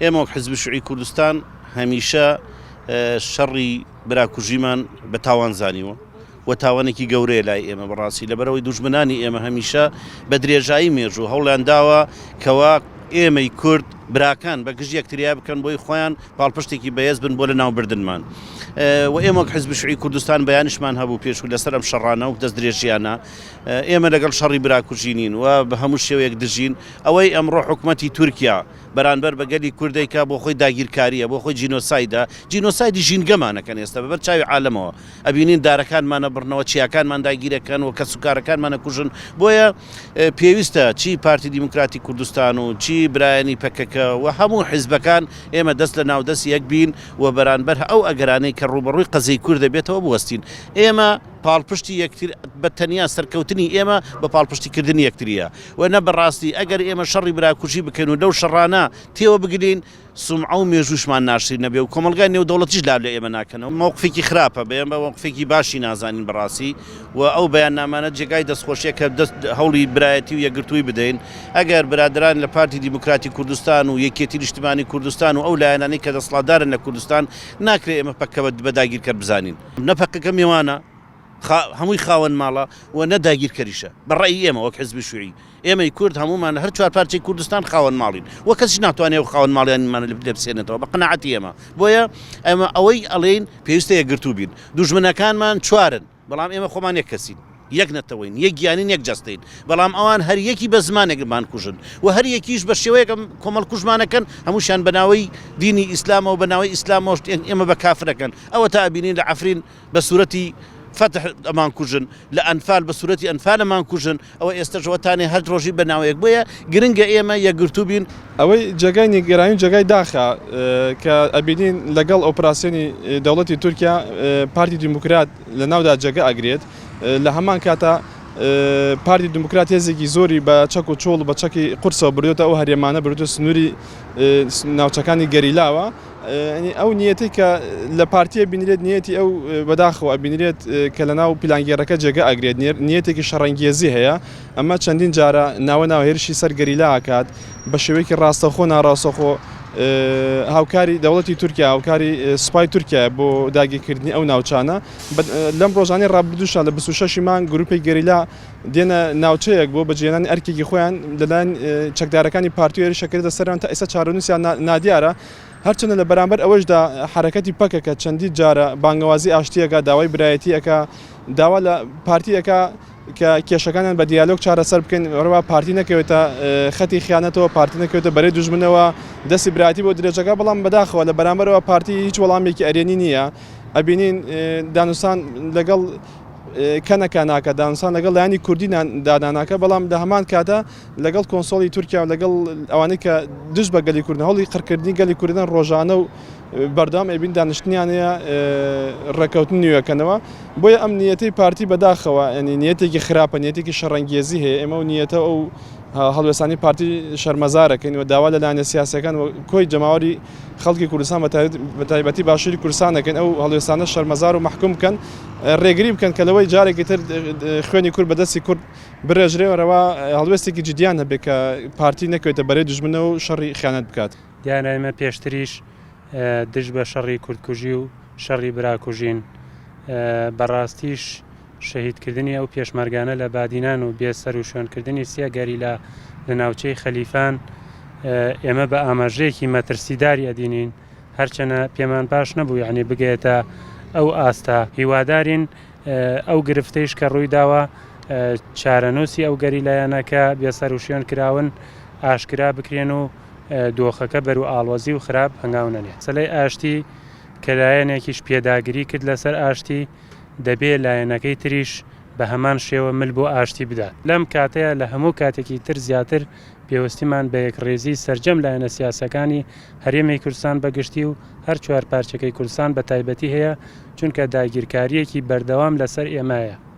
ئێمە وەک حزب شوعی کوردستان هەمیشە شەڕی براکوژیمان بە تاوان زانیوە و تاوانێکی گەورەیە لای ئێمە بەڕاستی لەبەرەوەی دوژمنانی ئێمە هەمیشە بە درێژایی مێژوو هەوڵیان داوە کەوا ئێمەی کورد براکان بە گژ یەکتریا بکەن بۆی خۆیان پاڵپشتێکی بەهێز بن بۆ لە ناوبردنمان و ئێمە وەک حزب شوعی کوردستان بەیانیشمان هەبوو پێشوو لەسەر ئەم شەڕانە و دەست درێژیانە ئێمە لەگەڵ شەڕی براکوژی نین و بە هەموو شێوەیەک دژین ئەوەی ئەمڕۆ حکوومەتی تورکیا بەرامبەر بە گەلی کوردێکا بۆ خۆی داگیرکاریە بۆ خۆی جینۆسایدی ژینگەمانەکەن ئێستا بەبەر چاوی عالەمەوە ئەبینین دارەکانمانە بڕنەوە چیاکانمان داگیرەکەن و کە سوکارەکانمانە کوژن بۆیە پێویستە چی پارتی دیموکراتی کوردستان و چی برایانی پەکەکە و هەموو حیزبەکان ئێمە دەست لە ناودەست یەک بین و بەرامبەر ئەو ئەگەرانەی کە ڕوبەڕووی قەزەی کورد دەبێتەوە بوەستین ئێمە پاڵپشتی یەکتر بە تەنیا سەرکەوتنی ئێمە بە پاڵپشتیکردنی یەکتریە و نە بەڕاستی ئەگەر ئێمە شەڕی براکوژی بکەین و لەو شەڕانە تێوە بگرین سومعە و مێژوشمان ناشری نەبێ و کۆمەلگای نێودەوڵەتیش لاب لە ئێمە ناکەنەوە موقفێکی خراپە بێن بە موقفێکی باشی نازانین بەڕاستی و ئەو بەیاننامانە جێگای دەستخۆشیە کە هەوڵی برایەتی و یەکگرتووی بدەین ئەگەر برادران لە پارتی دیموکراتی کوردستان و یەکێتی نیشتیمانی کوردستان و ئەو لایەنانەی کە دەسەڵاتدارن لە کوردستان ناکرێت ئێمە پەکەوە بەداگیرکەر بزانین نەپەکەکە میوانە هەمووی خاوەن ماڵە و نەداگیرکەریشە بەڕێی ئێمە وەک حزبی شوعی ئێمەی کورد هەمومان هەر چوار پارچەی کوردستان خاوەن ماڵین وە کەسیش ناتوانێت خاوەن ماڵیانمان لێ بسێنێتەوە بە قەناعەتی ئێمە بۆیە ئەمە ئەوەی ئەڵێن پێویستە یەکگرتوو بین دوژمنەکانمان چوارن بەڵام ئێمە خۆمان یەک کەسین یەک نەتەوەین یەک گیانین یەک جەستین بەڵام ئەوان هەر یەکی بە زمانێکمان کوژن و هەر یەکیش بە شێوەیەکم کۆمەڵ کوژمانەکەن هەمووشیان بەناوەی دینی ئیسلامەوە بەناوەی ئیسلامەوە ئێمە بە کافرەکەن ئەوە تا ئەبینین لە عەفرین بە سوورەتی فتح ئەمان کوژن لە ئەنفال بە سوورەتی ئەنفالەمان کوژن ئەوە ئێستا ژەوەتانێ هەر ڕۆژی بەناوەیەک بۆیە گرنگە ئێمە یەکگرتوو بین ئەوەی جێگای نیگەرانی جێگای داخە کە ئەبینین لەگەڵ ئۆپراسیۆنی دەوڵەتی تورکیا پارتی دیموکرات لە ناودا جێگە ئەگرێت لە هەمان کاتە پارتی دیموکرات هێزێکی زۆری بە چەک و چۆڵ بە چەکی قورسەوە بردوێتە ئەو هەرێمانە بردوێتە سنووری ناوچەکانی گەریلاوە ئەو نیەتی کە لە پارتیە بینرێت نیەتی ئەو بەداخەوە بینرێت کە لە ناو پلانگێڕەکە جێگە ئەگرێت نیەتێکی شەڕەنگێزی هەیە ئەمە چەندین جارە ناوە هێرشی سەر گەریلا ئاکات بە شێوەیەکی ڕاستەخۆ ناڕاستەخۆ هاوکاری دەوڵەتی تورکیا هاوکاری سوپای تورکیا بۆ داگیرکردنی ئەو ناوچانە لەم ڕۆژانەی ڕابردووشان لە 26 مان گروپی گەریلا دێنە ناوچەیەک بۆ بەجێنانی ئەرکێکی خۆیان لەلایەن چەکدارەکانی پارتی هێرشی شەکرێتە سەران تا ئێستا چارەنووسیان نادیارە هەرچەندە لە بەرامبەر ئەوەشدا حرەکەتی پەکەکە چەندی جارە بانگەوازی ئاشتیەکە داوای برایەتیەکە داوا لە پارتیەکە کە کێشەکانیان بە دیالۆگ چارەسەر بکەین ڕەوا پارتی نەکەوێتە خەتی خیانەتەوە پارتی نەکەوێتە بەرەی دوژمنەوە دەستی برایەتی بۆ درێژەکە بەڵام بەداخەوە لە بەرامبەرەوە پارتی هیچ وەڵامێکی ئەرێنی نییە ئەبینین دانوستان لەگەڵ کەنەکە ناکە دانوستان لەگەڵ لایانی کوردی داداناکە بەڵام لە هەمان کاتە لەگەڵ کۆنسۆڵی تورکیا و لەگەڵ ئەوانەی کە دژ بە گەلی کوردن هەوڵی قڕکردنی گەلی کوردن ڕۆژانە و بەردەوام ئەبین دانیشتنیانەیە ڕێکەوتن نیوەکەنەوە بۆیە ئەم نیەتەی پارتی بەداخەوە ینی نیەتێکی خراپە نیەتێکی شەڕەنگێزی هەیە ئێمە و نیەتە ئەو هەڵوێستانی پارتی شەرمەزارەکەین و داوا لەلایەنە سیاسەکان و کۆی جەماوەری خەڵکی کوردستان بە تایبەتی باشووری کوردستان دەکەن ئەو هەڵوێستانە شەرمەزار و محکوم بکەن ڕێگری بکەن کە لەوەی جارێکی تر خوێنی کورد بەدەستی کورد برێژرێەوەرەوە هەڵوێستێکی جدیان هەبێت کە پارتی نەکەوێتە بەرەی دوژمنەوە و شەڕی خیانەت بکات دیانە ئێمە پێشتریش دژ بە شەڕی کوردکوژی و شەڕی براکوژین بەڕاستیش شەهیدکردنی ئەو پێشمەرگانە لە بادینان و بێسەر و شوێنکردنی سێ گەریلا لە ناوچەی خەلیفان ئێمە بە ئاماژەیەکی مەترسیداری ئەدینین هەرچەنە پێمان باش نەبوو یعنی بگێتە ئەو ئاستا هیوادارین ئەو گرفتەیش کە ڕووی داوە چارەنووسی ئەو گەریلایەنەکە بێسەر و شوێن کراون ئاشکرا بکرێن و دۆخەکە بەرو ئاڵۆزی و خراپ هەنگاو نەنێ سەلەی ئاشتی کە لایەنێکیش پێداگیری کرد لەسەر ئاشتی دەبێت لایەنەکەی تریش بە هەمان شێوە مل بۆ ئاشتی بدات لەم کاتەیە لە هەموو کاتێکی تر زیاتر پێوەستیمان بە یەکڕێزی سەرجەم لایەنە سیاسەکانی هەرێمی کوردستان بەگشتی و هەر چوار پارچەکەی کوردستان بە تایبەتی هەیە چونکە داگیرکاریەکی بەردەوام لەسەر ئێمەیە